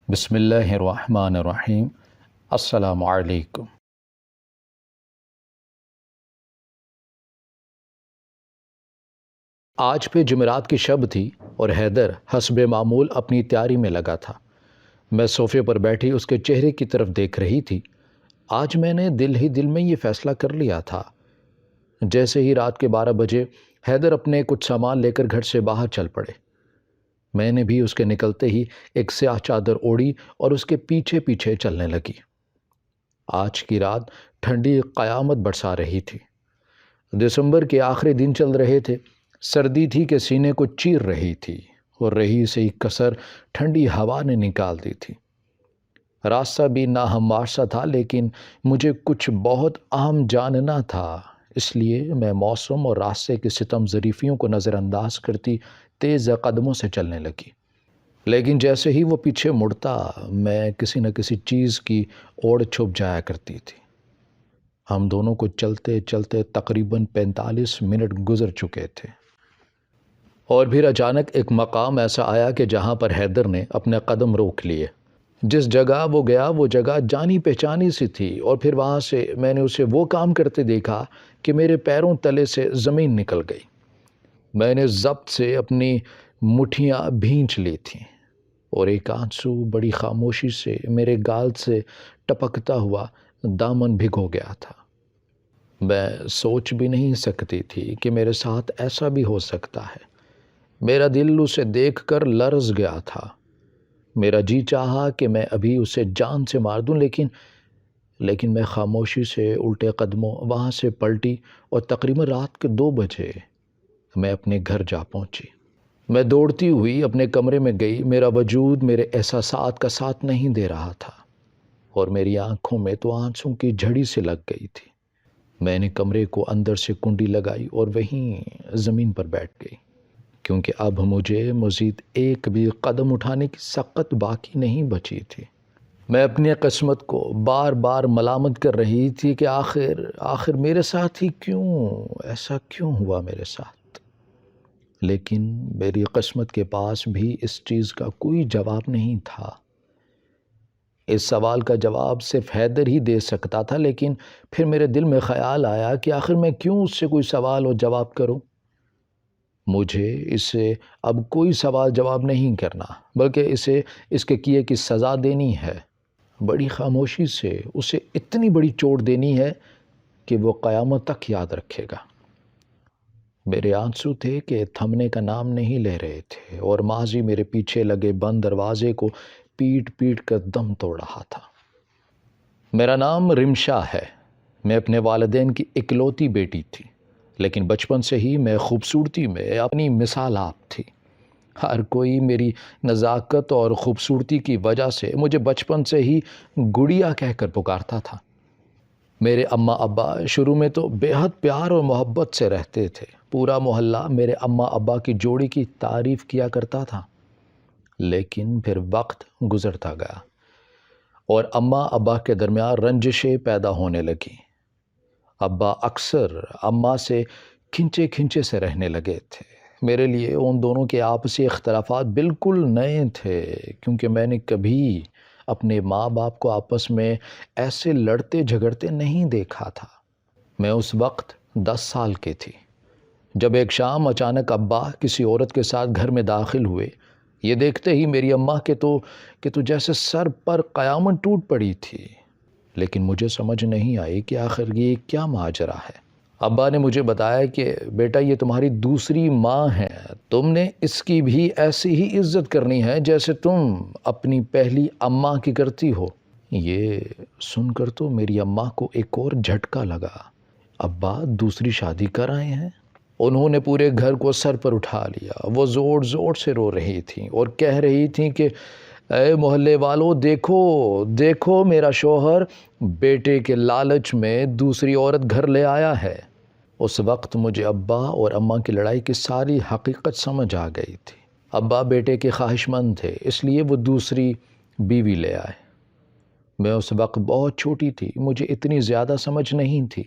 بسم اللہ الرحمن الرحیم۔ السلام علیکم۔ آج پہ جمعرات کی شب تھی اور حیدر حسب معمول اپنی تیاری میں لگا تھا۔ میں صوفے پر بیٹھی اس کے چہرے کی طرف دیکھ رہی تھی۔ آج میں نے دل ہی دل میں یہ فیصلہ کر لیا تھا۔ جیسے ہی رات کے 12 بجے حیدر اپنے کچھ سامان لے کر گھر سے باہر چل پڑے، میں نے بھی اس کے نکلتے ہی ایک سیاہ چادر اوڑھی اور اس کے پیچھے پیچھے چلنے لگی۔ آج کی رات ٹھنڈی قیامت برسا رہی تھی۔ دسمبر کے آخری دن چل رہے تھے۔ سردی تھی کہ سینے کو چیر رہی تھی اور رہی سے ہی کسر ٹھنڈی ہوا نے نکال دی تھی۔ راستہ بھی ناہموار سا تھا، لیکن مجھے کچھ بہت اہم جاننا تھا، اس لیے میں موسم اور راستے کی ستم ظریفیوں کو نظر انداز کرتی تیز قدموں سے چلنے لگی۔ لیکن جیسے ہی وہ پیچھے مڑتا، میں کسی نہ کسی چیز کی اوڑ چھپ جایا کرتی تھی۔ ہم دونوں کو چلتے چلتے تقریباً 45 منٹ گزر چکے تھے، اور پھر اچانک ایک مقام ایسا آیا کہ جہاں پر حیدر نے اپنے قدم روک لیے۔ جس جگہ وہ گیا وہ جگہ جانی پہچانی سی تھی، اور پھر وہاں سے میں نے اسے وہ کام کرتے دیکھا کہ میرے پیروں تلے سے زمین نکل گئی۔ میں نے ضبط سے اپنی مٹھیاں بھینچ لی تھیں، اور ایک آنسو بڑی خاموشی سے میرے گال سے ٹپکتا ہوا دامن بھگو گیا تھا۔ میں سوچ بھی نہیں سکتی تھی کہ میرے ساتھ ایسا بھی ہو سکتا ہے۔ میرا دل اسے دیکھ کر لرز گیا تھا۔ میرا جی چاہا کہ میں ابھی اسے جان سے مار دوں، لیکن میں خاموشی سے الٹے قدموں وہاں سے پلٹی، اور تقریباً رات کے 2 بجے میں اپنے گھر جا پہنچی۔ میں دوڑتی ہوئی اپنے کمرے میں گئی۔ میرا وجود میرے احساسات کا ساتھ نہیں دے رہا تھا، اور میری آنکھوں میں تو آنسوں کی جھڑی سے لگ گئی تھی۔ میں نے کمرے کو اندر سے کنڈی لگائی اور وہیں زمین پر بیٹھ گئی، کیونکہ اب مجھے مزید ایک بھی قدم اٹھانے کی سخت باقی نہیں بچی تھی۔ میں اپنی قسمت کو بار بار ملامت کر رہی تھی کہ آخر میرے ساتھ ہی ایسا کیوں ہوا میرے ساتھ؟ لیکن میری قسمت کے پاس بھی اس چیز کا کوئی جواب نہیں تھا۔ اس سوال کا جواب صرف حیدر ہی دے سکتا تھا، لیکن پھر میرے دل میں خیال آیا کہ آخر میں کیوں اس سے کوئی سوال اور جواب کروں؟ مجھے اسے اب کوئی سوال جواب نہیں کرنا، بلکہ اسے اس کے کیے کی سزا دینی ہے۔ بڑی خاموشی سے اسے اتنی بڑی چوٹ دینی ہے کہ وہ قیامت تک یاد رکھے گا۔ میرے آنسو تھے کہ تھمنے کا نام نہیں لے رہے تھے، اور ماضی میرے پیچھے لگے بند دروازے کو پیٹ پیٹ کر دم توڑ رہا تھا۔ میرا نام رمشا ہے۔ میں اپنے والدین کی اکلوتی بیٹی تھی، لیکن بچپن سے ہی میں خوبصورتی میں اپنی مثال آپ تھی۔ ہر کوئی میری نزاکت اور خوبصورتی کی وجہ سے مجھے بچپن سے ہی گڑیا کہہ کر پکارتا تھا۔ میرے اماں ابا شروع میں تو بے حد پیار اور محبت سے رہتے تھے۔ پورا محلہ میرے اماں ابا کی جوڑی کی تعریف کیا کرتا تھا، لیکن پھر وقت گزرتا گیا اور اماں ابا کے درمیان رنجشیں پیدا ہونے لگیں۔ ابا اکثر اماں سے کھنچے سے رہنے لگے تھے۔ میرے لیے ان دونوں کے آپسی اختلافات بالکل نئے تھے، کیونکہ میں نے کبھی اپنے ماں باپ کو آپس میں ایسے لڑتے جھگڑتے نہیں دیکھا تھا۔ میں اس وقت 10 سال کی تھی، جب ایک شام اچانک ابا کسی عورت کے ساتھ گھر میں داخل ہوئے۔ یہ دیکھتے ہی میری اماں کہ تو جیسے سر پر قیامت ٹوٹ پڑی تھی، لیکن مجھے سمجھ نہیں آئی کہ آخر یہ کیا ماجرا ہے۔ ابا نے مجھے بتایا کہ بیٹا، یہ تمہاری دوسری ماں ہے، تم نے اس کی بھی ایسی ہی عزت کرنی ہے جیسے تم اپنی پہلی اماں کی کرتی ہو۔ یہ سن کر تو میری اماں کو ایک اور جھٹکا لگا۔ ابا دوسری شادی کر آئے ہیں؟ انہوں نے پورے گھر کو سر پر اٹھا لیا۔ وہ زور زور سے رو رہی تھیں اور کہہ رہی تھیں کہ اے محلے والو، دیکھو میرا شوہر بیٹے کے لالچ میں دوسری عورت گھر لے آیا ہے۔ اس وقت مجھے ابا اور اماں کی لڑائی کی ساری حقیقت سمجھ آ گئی تھی۔ ابا بیٹے کے خواہش مند تھے، اس لیے وہ دوسری بیوی لے آئے۔ میں اس وقت بہت چھوٹی تھی، مجھے اتنی زیادہ سمجھ نہیں تھی۔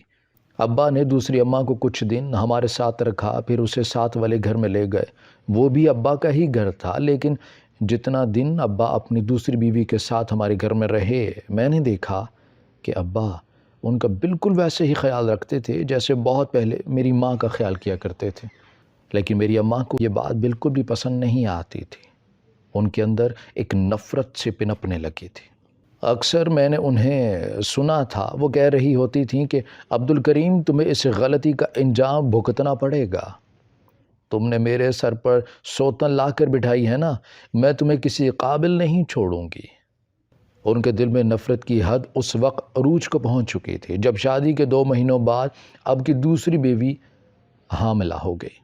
ابا نے دوسری اماں کو کچھ دن ہمارے ساتھ رکھا، پھر اسے ساتھ والے گھر میں لے گئے۔ وہ بھی ابا کا ہی گھر تھا، لیکن جتنا دن ابا اپنی دوسری بیوی کے ساتھ ہمارے گھر میں رہے، میں نے دیکھا کہ ابا ان کا بالکل ویسے ہی خیال رکھتے تھے جیسے بہت پہلے میری ماں کا خیال کیا کرتے تھے۔ لیکن میری اماں کو یہ بات بالکل بھی پسند نہیں آتی تھی۔ ان کے اندر ایک نفرت سے پنپنے لگی تھی۔ اکثر میں نے انہیں سنا تھا، وہ کہہ رہی ہوتی تھیں کہ عبدالکریم تمہیں اس غلطی کا انجام بھگتنا پڑے گا۔ تم نے میرے سر پر سوتن لا کر بٹھائی ہے نا، میں تمہیں کسی قابل نہیں چھوڑوں گی۔ ان کے دل میں نفرت کی حد اس وقت عروج کو پہنچ چکی تھی جب شادی کے 2 مہینوں بعد اب کی دوسری بیوی حاملہ ہو گئی۔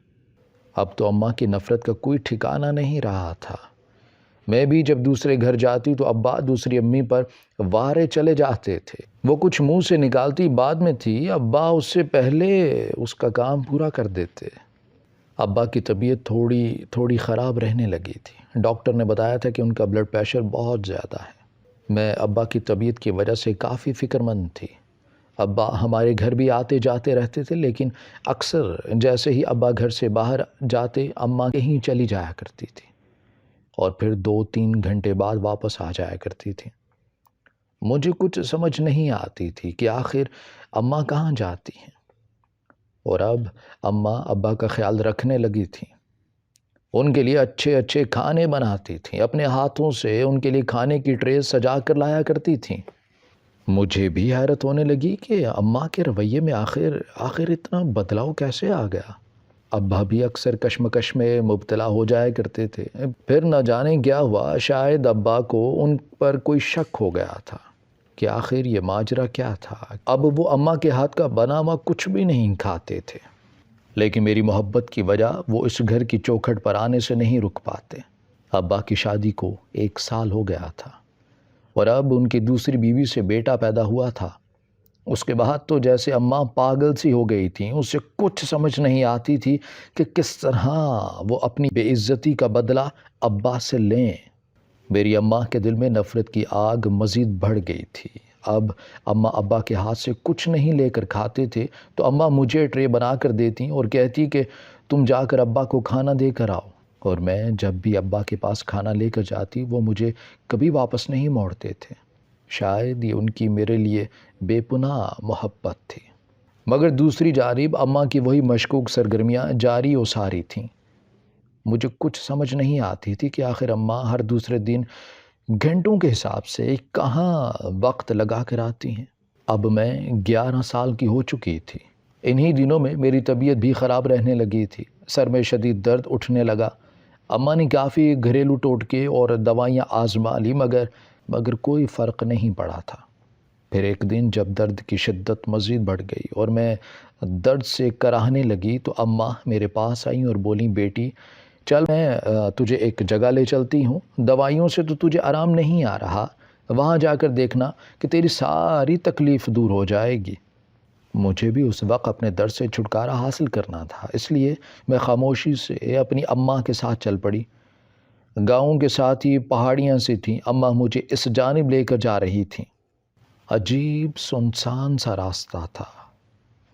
اب تو اماں کی نفرت کا کوئی ٹھکانہ نہیں رہا تھا۔ میں بھی جب دوسرے گھر جاتی تو ابا دوسری امی پر وارے چلے جاتے تھے۔ وہ کچھ منہ سے نکالتی بعد میں تھی، ابا اس سے پہلے اس کا کام پورا کر دیتے۔ ابا کی طبیعت تھوڑی خراب رہنے لگی تھی۔ ڈاکٹر نے بتایا تھا کہ ان کا بلڈ پریشر بہت زیادہ ہے۔ میں ابا کی طبیعت کی وجہ سے کافی فکر مند تھی۔ ابا ہمارے گھر بھی آتے جاتے رہتے تھے، لیکن اکثر جیسے ہی ابا گھر سے باہر جاتے اماں کہیں چلی جایا کرتی تھی اور پھر 2-3 گھنٹے بعد واپس آ جایا کرتی تھی۔ مجھے کچھ سمجھ نہیں آتی تھی کہ آخر اماں کہاں جاتی ہیں، اور اب اماں ابا کا خیال رکھنے لگی تھیں۔ ان کے لیے اچھے اچھے کھانے بناتی تھیں، اپنے ہاتھوں سے ان کے لیے کھانے کی ٹرے سجا کر لایا کرتی تھیں۔ مجھے بھی حیرت ہونے لگی کہ اماں کے رویے میں آخر اتنا بدلاؤ کیسے آ گیا۔ ابا بھی اکثر کشمکش میں مبتلا ہو جایا کرتے تھے۔ پھر نہ جانے کیا ہوا، شاید ابا کو ان پر کوئی شک ہو گیا تھا کہ آخر یہ ماجرا کیا تھا۔ اب وہ اماں کے ہاتھ کا بنا ہوا کچھ بھی نہیں کھاتے تھے، لیکن میری محبت کی وجہ وہ اس گھر کی چوکھٹ پر آنے سے نہیں رک پاتے۔ ابا کی شادی کو 1 سال ہو گیا تھا اور اب ان کی دوسری بیوی سے بیٹا پیدا ہوا تھا۔ اس کے بعد تو جیسے اماں پاگل سی ہو گئی تھیں، اسے کچھ سمجھ نہیں آتی تھی کہ کس طرح وہ اپنی بے عزتی کا بدلہ ابا سے لیں۔ میری اماں کے دل میں نفرت کی آگ مزید بڑھ گئی تھی۔ اب اماں ابا کے ہاتھ سے کچھ نہیں لے کر کھاتے تھے تو اماں مجھے ٹرے بنا کر دیتی اور کہتی کہ تم جا کر ابا کو کھانا دے کر آؤ، اور میں جب بھی ابا کے پاس کھانا لے کر جاتی وہ مجھے کبھی واپس نہیں موڑتے تھے۔ شاید یہ ان کی میرے لیے بے پناہ محبت تھی، مگر دوسری جانب اماں کی وہی مشکوک سرگرمیاں جاری و ساری تھیں۔ مجھے کچھ سمجھ نہیں آتی تھی کہ آخر اماں ہر دوسرے دن گھنٹوں کے حساب سے کہاں وقت لگا کر آتی ہیں۔ اب میں 11 سال کی ہو چکی تھی۔ انہی دنوں میں میری طبیعت بھی خراب رہنے لگی تھی، سر میں شدید درد اٹھنے لگا۔ اماں نے کافی گھریلو ٹوٹکے اور دوائیاں آزما لی، مگر کوئی فرق نہیں پڑا تھا۔ پھر ایک دن جب درد کی شدت مزید بڑھ گئی اور میں درد سے کراہنے لگی تو اماں میرے پاس آئیں اور بولیں، بیٹی چل میں تجھے ایک جگہ لے چلتی ہوں، دوائیوں سے تو تجھے آرام نہیں آ رہا، وہاں جا کر دیکھنا کہ تیری ساری تکلیف دور ہو جائے گی۔ مجھے بھی اس وقت اپنے درد سے چھٹکارا حاصل کرنا تھا، اس لیے میں خاموشی سے اپنی اماں کے ساتھ چل پڑی۔ گاؤں کے ساتھ ہی پہاڑیاں سی تھیں، اماں مجھے اس جانب لے کر جا رہی تھیں۔ عجیب سنسان سا راستہ تھا۔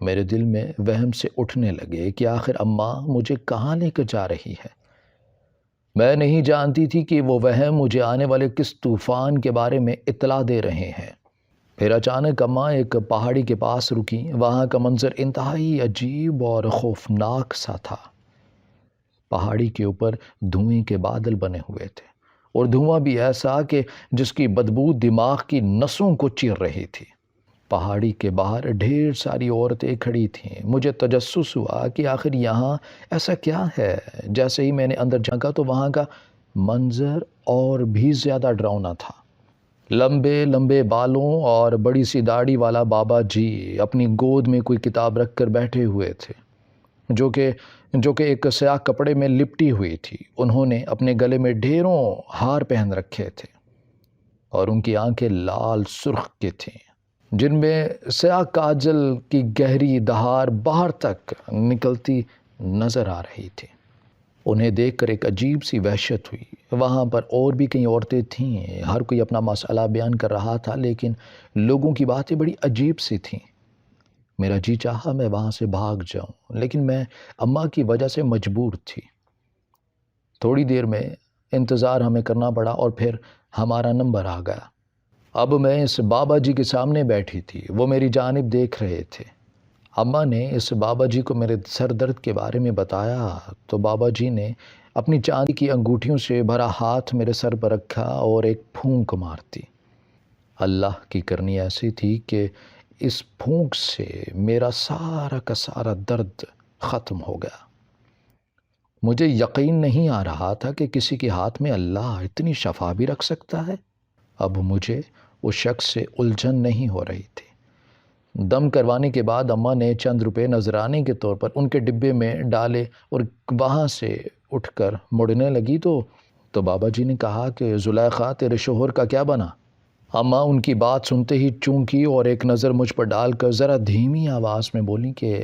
میرے دل میں وہم سے اٹھنے لگے کہ آخر اماں مجھے کہاں لے کر جا رہی ہے۔ میں نہیں جانتی تھی کہ وہ وہم مجھے آنے والے کس طوفان کے بارے میں اطلاع دے رہے ہیں۔ پھر اچانک اماں ایک پہاڑی کے پاس رکیں۔ وہاں کا منظر انتہائی عجیب اور خوفناک سا تھا۔ پہاڑی کے اوپر دھوئیں کے بادل بنے ہوئے تھے، اور دھواں بھی ایسا کہ جس کی بدبو دماغ کی نسوں کو چیر رہی تھی۔ پہاڑی کے باہر ڈھیر ساری عورتیں کھڑی تھیں۔ مجھے تجسس ہوا کہ آخر یہاں ایسا کیا ہے۔ جیسے ہی میں نے اندر جھانکا تو وہاں کا منظر اور بھی زیادہ ڈراؤنا تھا۔ لمبے لمبے بالوں اور بڑی سی داڑھی والا بابا جی اپنی گود میں کوئی کتاب رکھ کر بیٹھے ہوئے تھے، جو کہ ایک سیاہ کپڑے میں لپٹی ہوئی تھی۔ انہوں نے اپنے گلے میں ڈھیروں ہار پہن رکھے تھے اور ان کی آنکھیں لال سرخ کی تھیں، جن میں سیاہ کاجل کی گہری دھار باہر تک نکلتی نظر آ رہی تھی۔ انہیں دیکھ کر ایک عجیب سی وحشت ہوئی۔ وہاں پر اور بھی کئی عورتیں تھیں، ہر کوئی اپنا مسئلہ بیان کر رہا تھا، لیکن لوگوں کی باتیں بڑی عجیب سی تھیں۔ میرا جی چاہا میں وہاں سے بھاگ جاؤں، لیکن میں اماں کی وجہ سے مجبور تھی۔ تھوڑی دیر میں انتظار ہمیں کرنا پڑا اور پھر ہمارا نمبر آ گیا۔ اب میں اس بابا جی کے سامنے بیٹھی تھی، وہ میری جانب دیکھ رہے تھے۔ اماں نے اس بابا جی کو میرے سر درد کے بارے میں بتایا تو بابا جی نے اپنی چاندی کی انگوٹھیوں سے بھرا ہاتھ میرے سر پر رکھا اور ایک پھونک مارتی۔ اللہ کی کرنی ایسی تھی کہ اس پھونک سے میرا سارا کا سارا درد ختم ہو گیا۔ مجھے یقین نہیں آ رہا تھا کہ کسی کے ہاتھ میں اللہ اتنی شفا بھی رکھ سکتا ہے۔ اب مجھے اس شخص سے الجھن نہیں ہو رہی تھی۔ دم کروانے کے بعد اماں نے چند روپے نذرانے کے طور پر ان کے ڈبے میں ڈالے اور وہاں سے اٹھ کر مڑنے لگی تو بابا جی نے کہا کہ زلیخا تیرے شوہر کا کیا بنا؟ اماں ان کی بات سنتے ہی چونکی اور ایک نظر مجھ پر ڈال کر ذرا دھیمی آواز میں بولی کہ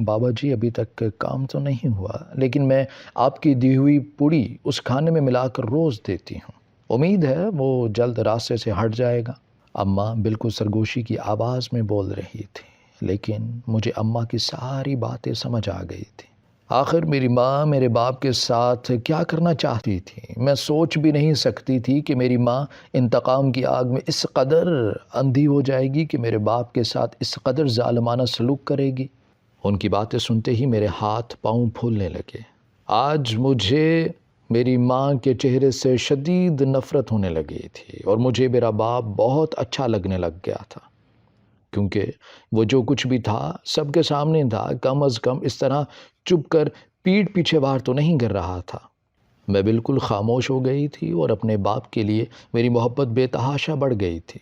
بابا جی ابھی تک کام تو نہیں ہوا، لیکن میں آپ کی دی ہوئی پوڑی اس کھانے میں ملا کر روز دیتی ہوں، امید ہے وہ جلد راستے سے ہٹ جائے گا۔ اماں بالکل سرگوشی کی آواز میں بول رہی تھی، لیکن مجھے اماں کی ساری باتیں سمجھ آ گئی تھی۔ آخر میری ماں میرے باپ کے ساتھ کیا کرنا چاہتی تھی، میں سوچ بھی نہیں سکتی تھی کہ میری ماں انتقام کی آگ میں اس قدر اندھی ہو جائے گی کہ میرے باپ کے ساتھ اس قدر ظالمانہ سلوک کرے گی۔ ان کی باتیں سنتے ہی میرے ہاتھ پاؤں پھولنے لگے۔ آج مجھے میری ماں کے چہرے سے شدید نفرت ہونے لگی تھی اور مجھے میرا باپ بہت اچھا لگنے لگ گیا تھا، کیونکہ وہ جو کچھ بھی تھا سب کے سامنے تھا، کم از کم اس طرح چپ کر پیٹھ پیچھے وار تو نہیں کر رہا تھا۔ میں بالکل خاموش ہو گئی تھی اور اپنے باپ کے لیے میری محبت بے تحاشا بڑھ گئی تھی۔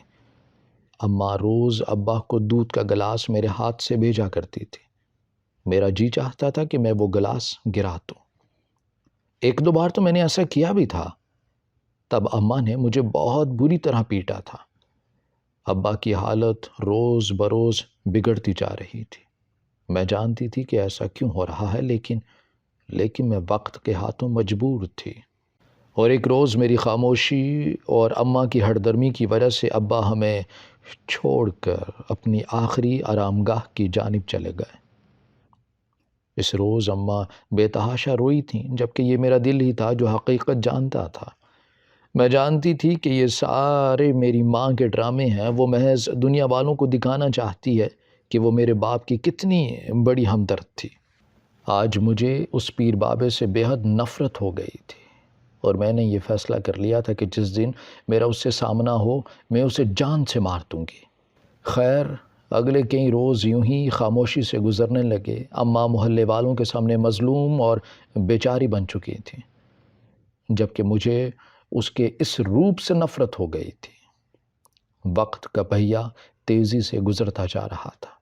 اماں روز ابا کو دودھ کا گلاس میرے ہاتھ سے بھیجا کرتی تھی۔ میرا جی چاہتا تھا کہ میں وہ گلاس گرا دوں۔ ایک دو بار تو میں نے ایسا کیا بھی تھا۔ تب اماں نے مجھے بہت بری طرح پیٹا تھا۔ ابا کی حالت روز بروز بگڑتی جا رہی تھی۔ میں جانتی تھی کہ ایسا کیوں ہو رہا ہے، لیکن میں وقت کے ہاتھوں مجبور تھی۔ اور ایک روز میری خاموشی اور اماں کی ہٹ درمی کی وجہ سے ابا ہمیں چھوڑ کر اپنی آخری آرام گاہ کی جانب چلے گئے۔ اس روز اماں بے تحاشا روئی تھیں، جبکہ یہ میرا دل ہی تھا جو حقیقت جانتا تھا۔ میں جانتی تھی کہ یہ سارے میری ماں کے ڈرامے ہیں، وہ محض دنیا والوں کو دکھانا چاہتی ہے کہ وہ میرے باپ کی کتنی بڑی ہمدرد تھی۔ آج مجھے اس پیر بابے سے بے حد نفرت ہو گئی تھی اور میں نے یہ فیصلہ کر لیا تھا کہ جس دن میرا اس سے سامنا ہو میں اسے جان سے مار دوں گی۔ خیر، اگلے کئی روز یوں ہی خاموشی سے گزرنے لگے۔ اماں محلے والوں کے سامنے مظلوم اور بیچاری بن چکی تھیں، جبکہ مجھے اس کے اس روپ سے نفرت ہو گئی تھی۔ وقت کا پہیہ تیزی سے گزرتا جا رہا تھا۔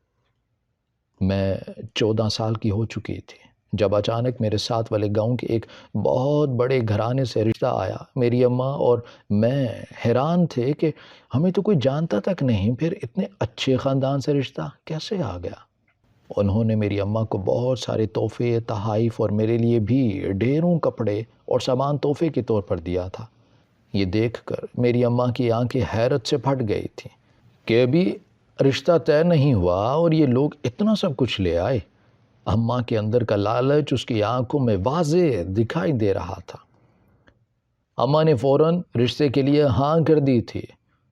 میں 14 سال کی ہو چکی تھی جب اچانک میرے ساتھ والے گاؤں کے ایک بہت بڑے گھرانے سے رشتہ آیا۔ میری اماں اور میں حیران تھے کہ ہمیں تو کوئی جانتا تک نہیں، پھر اتنے اچھے خاندان سے رشتہ کیسے آ گیا۔ انہوں نے میری اماں کو بہت سارے تحفے، تحائف اور میرے لیے بھی ڈھیروں کپڑے اور سامان تحفے کے طور پر دیا تھا۔ یہ دیکھ کر میری اماں کی آنکھیں حیرت سے پھٹ گئی تھیں کہ ابھی رشتہ طے نہیں ہوا اور یہ لوگ اتنا سب کچھ لے آئے۔ اماں کے اندر کا لالچ اس کی آنکھوں میں واضح دکھائی دے رہا تھا۔ اماں نے فوراً رشتے کے لیے ہاں کر دی تھی۔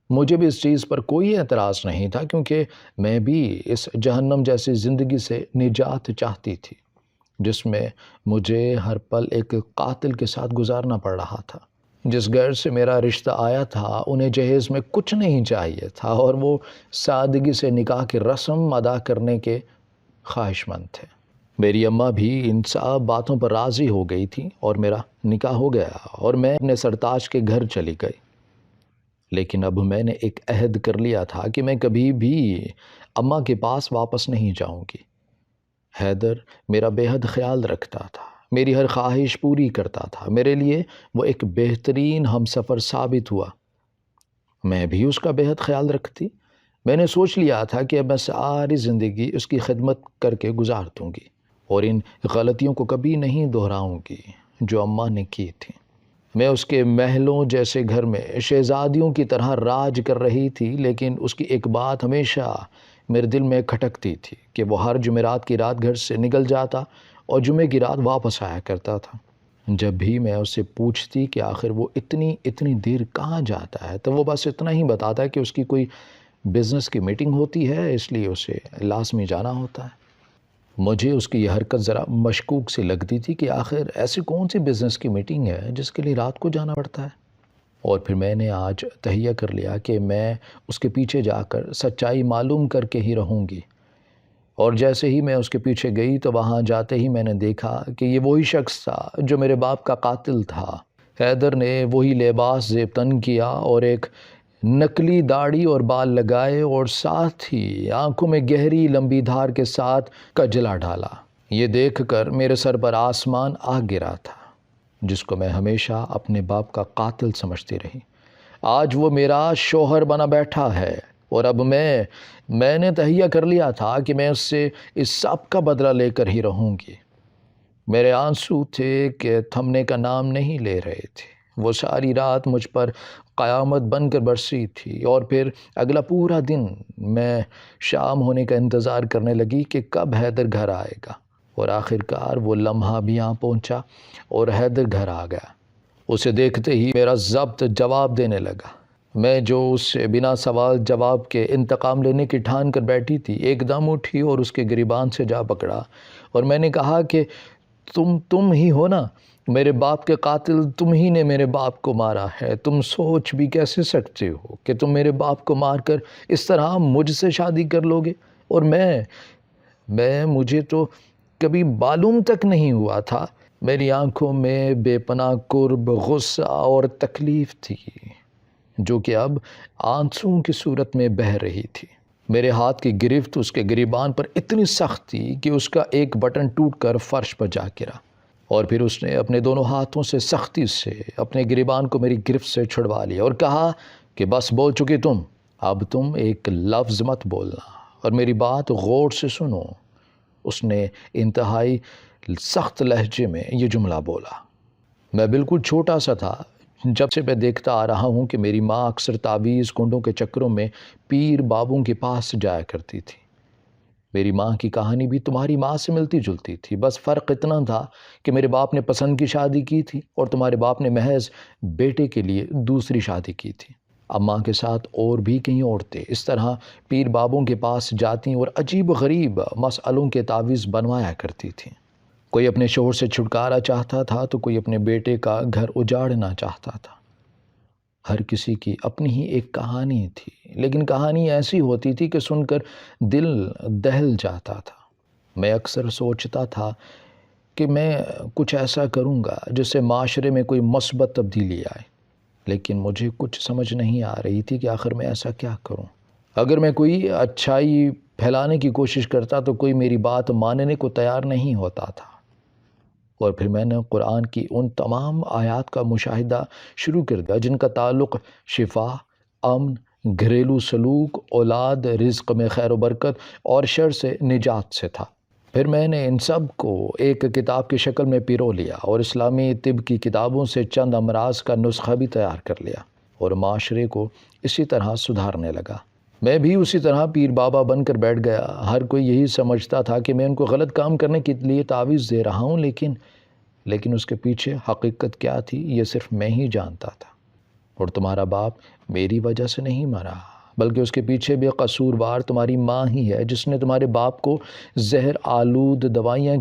مجھے بھی اس چیز پر کوئی اعتراض نہیں تھا، کیونکہ میں بھی اس جہنم جیسی زندگی سے نجات چاہتی تھی جس میں مجھے ہر پل ایک قاتل کے ساتھ گزارنا پڑ رہا تھا۔ جس گھر سے میرا رشتہ آیا تھا انہیں جہیز میں کچھ نہیں چاہیے تھا اور وہ سادگی سے نکاح کی رسم ادا کرنے کے خواہش مند تھے۔ میری اماں بھی ان سب باتوں پر راضی ہو گئی تھی اور میرا نکاح ہو گیا اور میں اپنے سرتاج کے گھر چلی گئی۔ لیکن اب میں نے ایک عہد کر لیا تھا کہ میں کبھی بھی اماں کے پاس واپس نہیں جاؤں گی۔ حیدر میرا بے حد خیال رکھتا تھا، میری ہر خواہش پوری کرتا تھا۔ میرے لیے وہ ایک بہترین ہم سفر ثابت ہوا۔ میں بھی اس کا بے حد خیال رکھتی۔ میں نے سوچ لیا تھا کہ اب میں ساری زندگی اس کی خدمت کر کے گزار دوں گی اور ان غلطیوں کو کبھی نہیں دہراؤں گی جو اماں نے کی تھی۔ میں اس کے محلوں جیسے گھر میں شہزادیوں کی طرح راج کر رہی تھی، لیکن اس کی ایک بات ہمیشہ میرے دل میں کھٹکتی تھی کہ وہ ہر جمعرات کی رات گھر سے نکل جاتا اور جمعے کی رات واپس آیا کرتا تھا۔ جب بھی میں اسے پوچھتی کہ آخر وہ اتنی دیر کہاں جاتا ہے تو وہ بس اتنا ہی بتاتا ہے کہ اس کی کوئی بزنس کی میٹنگ ہوتی ہے، اس لیے اسے لازمی جانا ہوتا ہے۔ مجھے اس کی یہ حرکت ذرا مشکوک سی لگتی تھی کہ آخر ایسی کون سی بزنس کی میٹنگ ہے جس کے لیے رات کو جانا پڑتا ہے۔ اور پھر میں نے آج تہیہ کر لیا کہ میں اس کے پیچھے جا کر سچائی معلوم کر کے ہی رہوں گی۔ اور جیسے ہی میں اس کے پیچھے گئی تو وہاں جاتے ہی میں نے دیکھا کہ یہ وہی شخص تھا جو میرے باپ کا قاتل تھا۔ حیدر نے وہی لباس زیب تن کیا اور ایک نکلی داڑھی اور بال لگائے اور ساتھ ہی آنکھوں میں گہری لمبی دھار کے ساتھ کجلا ڈالا۔ یہ دیکھ کر میرے سر پر آسمان آ گرا تھا، جس کو میں ہمیشہ اپنے باپ کا قاتل سمجھتی رہی۔ آج وہ میرا شوہر بنا بیٹھا ہے اور اب میں نے تہیہ کر لیا تھا کہ میں اس سے اس سب کا بدلہ لے کر ہی رہوں گی۔ میرے آنسو تھے کہ تھمنے کا نام نہیں لے رہے تھے۔ وہ ساری رات مجھ پر قیامت بن کر برسی تھی اور پھر اگلا پورا دن میں شام ہونے کا انتظار کرنے لگی کہ کب حیدر گھر آئے گا، اور آخرکار وہ لمحہ بھی آ پہنچا اور حیدر گھر آ گیا۔ اسے دیکھتے ہی میرا ضبط جواب دینے لگا۔ میں جو اس سے بنا سوال جواب کے انتقام لینے کی ٹھان کر بیٹھی تھی، ایک دم اٹھی اور اس کے گریبان سے جا پکڑا اور میں نے کہا کہ تم ہی ہو نا میرے باپ کے قاتل، تم ہی نے میرے باپ کو مارا ہے۔ تم سوچ بھی کیسے سکتے ہو کہ تم میرے باپ کو مار کر اس طرح مجھ سے شادی کر لو گے؟ اور مجھے تو کبھی معلوم تک نہیں ہوا تھا۔ میری آنکھوں میں بے پناہ قرب، غصہ اور تکلیف تھی، جو کہ اب آنسوؤں کی صورت میں بہہ رہی تھی۔ میرے ہاتھ کی گرفت اس کے گریبان پر اتنی سخت تھی کہ اس کا ایک بٹن ٹوٹ کر فرش پر جا گرا، اور پھر اس نے اپنے دونوں ہاتھوں سے سختی سے اپنے گریبان کو میری گرفت سے چھڑوا لیا اور کہا کہ بس بول چکی تم، اب تم ایک لفظ مت بولنا اور میری بات غور سے سنو۔ اس نے انتہائی سخت لہجے میں یہ جملہ بولا۔ میں بالکل چھوٹا سا تھا جب سے میں دیکھتا آ رہا ہوں کہ میری ماں اکثر تعویذ کنڈوں کے چکروں میں پیر بابوں کے پاس جایا کرتی تھی۔ میری ماں کی کہانی بھی تمہاری ماں سے ملتی جلتی تھی، بس فرق اتنا تھا کہ میرے باپ نے پسند کی شادی کی تھی اور تمہارے باپ نے محض بیٹے کے لیے دوسری شادی کی تھی۔ اماں کے ساتھ اور بھی کئی عورتیں اس طرح پیر بابوں کے پاس جاتی اور عجیب غریب مسئلوں کے تعویذ بنوایا کرتی تھیں۔ کوئی اپنے شوہر سے چھٹکارا چاہتا تھا تو کوئی اپنے بیٹے کا گھر اجاڑنا چاہتا تھا۔ ہر کسی کی اپنی ہی ایک کہانی تھی، لیکن کہانی ایسی ہوتی تھی کہ سن کر دل دہل جاتا تھا۔ میں اکثر سوچتا تھا کہ میں کچھ ایسا کروں گا جس سے معاشرے میں کوئی مثبت تبدیلی آئے، لیکن مجھے کچھ سمجھ نہیں آ رہی تھی کہ آخر میں ایسا کیا کروں۔ اگر میں کوئی اچھائی پھیلانے کی کوشش کرتا تو کوئی میری بات ماننے کو تیار نہیں ہوتا تھا۔ اور پھر میں نے قرآن کی ان تمام آیات کا مشاہدہ شروع کر دیا جن کا تعلق شفا، امن، گھریلو سلوک، اولاد، رزق میں خیر و برکت اور شر سے نجات سے تھا۔ پھر میں نے ان سب کو ایک کتاب کی شکل میں پیرو لیا اور اسلامی طب کی کتابوں سے چند امراض کا نسخہ بھی تیار کر لیا اور معاشرے کو اسی طرح سدھارنے لگا۔ میں بھی اسی طرح پیر بابا بن کر بیٹھ گیا۔ ہر کوئی یہی سمجھتا تھا کہ میں ان کو غلط کام کرنے کے لیے تعویذ دے رہا ہوں، لیکن اس کے پیچھے حقیقت کیا تھی یہ صرف میں ہی جانتا تھا۔ اور تمہارا باپ میری وجہ سے نہیں مرا، بلکہ اس کے پیچھے بھی قصوروار تمہاری ماں ہی ہے، جس نے تمہارے باپ کو زہر آلود دوائیاں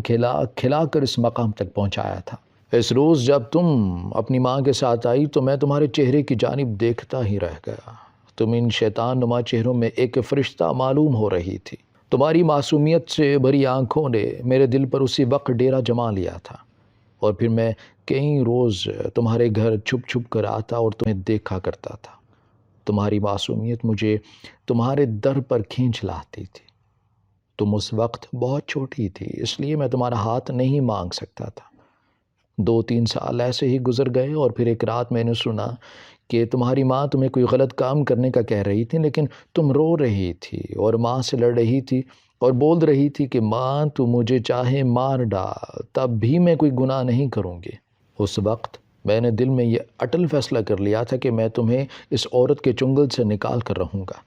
کھلا کر اس مقام تک پہنچایا تھا۔ اس روز جب تم اپنی ماں کے ساتھ آئی تو میں تمہارے چہرے کی جانب دیکھتا ہی رہ گیا۔ تم ان شیطان نما چہروں میں ایک فرشتہ معلوم ہو رہی تھی۔ تمہاری معصومیت سے بھری آنکھوں نے میرے دل پر اسی وقت ڈیرا جما لیا تھا، اور پھر میں کئی روز تمہارے گھر چھپ چھپ کر آتا اور تمہیں دیکھا کرتا تھا۔ تمہاری معصومیت مجھے تمہارے در پر کھینچ لاتی تھی۔ تم اس وقت بہت چھوٹی تھی، اس لیے میں تمہارا ہاتھ نہیں مانگ سکتا تھا۔ 2-3 سال ایسے ہی گزر گئے اور پھر ایک رات میں نے سنا کہ تمہاری ماں تمہیں کوئی غلط کام کرنے کا کہہ رہی تھی، لیکن تم رو رہی تھی اور ماں سے لڑ رہی تھی اور بول رہی تھی کہ ماں تو مجھے چاہے مار ڈال، تب بھی میں کوئی گناہ نہیں کروں گی۔ اس وقت میں نے دل میں یہ اٹل فیصلہ کر لیا تھا کہ میں تمہیں اس عورت کے چنگل سے نکال کر رہوں گا۔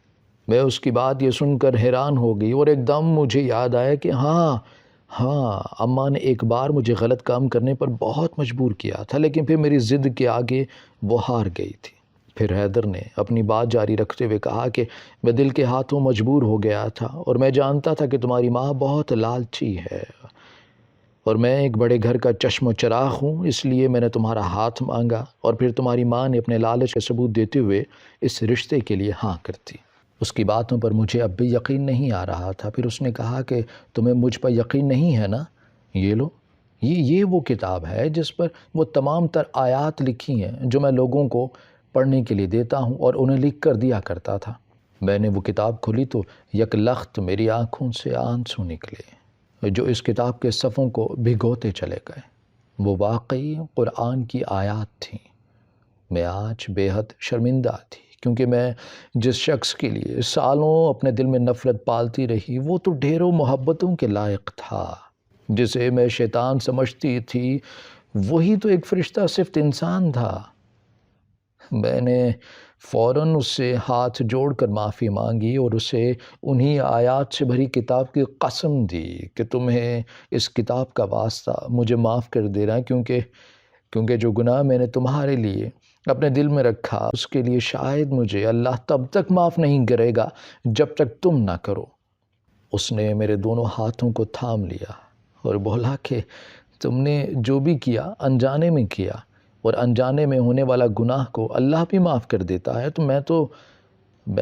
میں اس کی بات یہ سن کر حیران ہو گئی اور ایک دم مجھے یاد آیا کہ ہاں، ہاں، اماں نے ایک بار مجھے غلط کام کرنے پر بہت مجبور کیا تھا، لیکن پھر میری ضد کے آگے وہ ہار گئی تھی۔ پھر حیدر نے اپنی بات جاری رکھتے ہوئے کہا کہ میں دل کے ہاتھوں مجبور ہو گیا تھا، اور میں جانتا تھا کہ تمہاری ماں بہت لالچی ہے، اور میں ایک بڑے گھر کا چشم و چراغ ہوں، اس لیے میں نے تمہارا ہاتھ مانگا، اور پھر تمہاری ماں نے اپنے لالچ کا ثبوت دیتے ہوئے اس رشتے کے لیے ہاں کر دی۔ اس کی باتوں پر مجھے اب بھی یقین نہیں آ رہا تھا۔ پھر اس نے کہا کہ تمہیں مجھ پر یقین نہیں ہے نا؟ یہ لو، یہ وہ کتاب ہے جس پر وہ تمام تر آیات لکھی ہیں جو میں لوگوں کو پڑھنے کے لیے دیتا ہوں اور انہیں لکھ کر دیا کرتا تھا۔ میں نے وہ کتاب کھولی تو یک لخت میری آنکھوں سے آنسو نکلے جو اس کتاب کے صفوں کو بھگوتے چلے گئے۔ وہ واقعی قرآن کی آیات تھیں۔ میں آج بے حد شرمندہ تھی، کیونکہ میں جس شخص کے لیے سالوں اپنے دل میں نفرت پالتی رہی، وہ تو ڈھیروں محبتوں کے لائق تھا۔ جسے میں شیطان سمجھتی تھی، وہی تو ایک فرشتہ صفت انسان تھا۔ میں نے فوراً اس سے ہاتھ جوڑ کر معافی مانگی اور اسے انہی آیات سے بھری کتاب کی قسم دی کہ تمہیں اس کتاب کا واسطہ مجھے معاف کر دینا، کیونکہ جو گناہ میں نے تمہارے لیے اپنے دل میں رکھا، اس کے لیے شاید مجھے اللہ تب تک معاف نہیں کرے گا جب تک تم نہ کرو۔ اس نے میرے دونوں ہاتھوں کو تھام لیا اور بولا کہ تم نے جو بھی کیا انجانے میں کیا، اور انجانے میں ہونے والا گناہ کو اللہ بھی معاف کر دیتا ہے، تو میں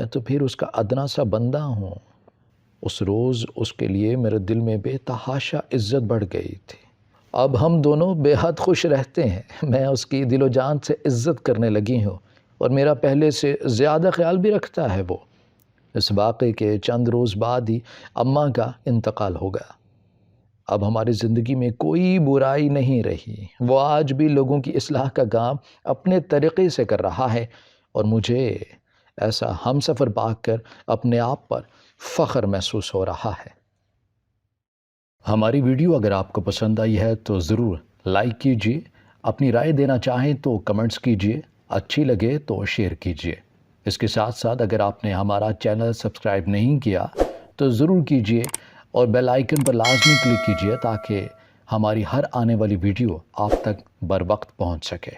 تو پھر اس کا ادنا سا بندہ ہوں۔ اس روز اس کے لیے میرے دل میں بے تحاشا عزت بڑھ گئی تھی۔ اب ہم دونوں بے حد خوش رہتے ہیں۔ میں اس کی دل و جان سے عزت کرنے لگی ہوں، اور میرا پہلے سے زیادہ خیال بھی رکھتا ہے وہ۔ اس واقعے کے چند روز بعد ہی اماں کا انتقال ہو گیا۔ اب ہماری زندگی میں کوئی برائی نہیں رہی۔ وہ آج بھی لوگوں کی اصلاح کا کام اپنے طریقے سے کر رہا ہے، اور مجھے ایسا ہم سفر پا کر اپنے آپ پر فخر محسوس ہو رہا ہے۔ ہماری ویڈیو اگر آپ کو پسند آئی ہے تو ضرور لائک کیجیے، اپنی رائے دینا چاہیں تو کمنٹس کیجیے، اچھی لگے تو شیئر کیجیے۔ اس کے ساتھ ساتھ اگر آپ نے ہمارا چینل سبسکرائب نہیں کیا تو ضرور کیجیے، اور بیل آئیکن پر لازمی کلک کیجیے تاکہ ہماری ہر آنے والی ویڈیو آپ تک بر وقت پہنچ سکے۔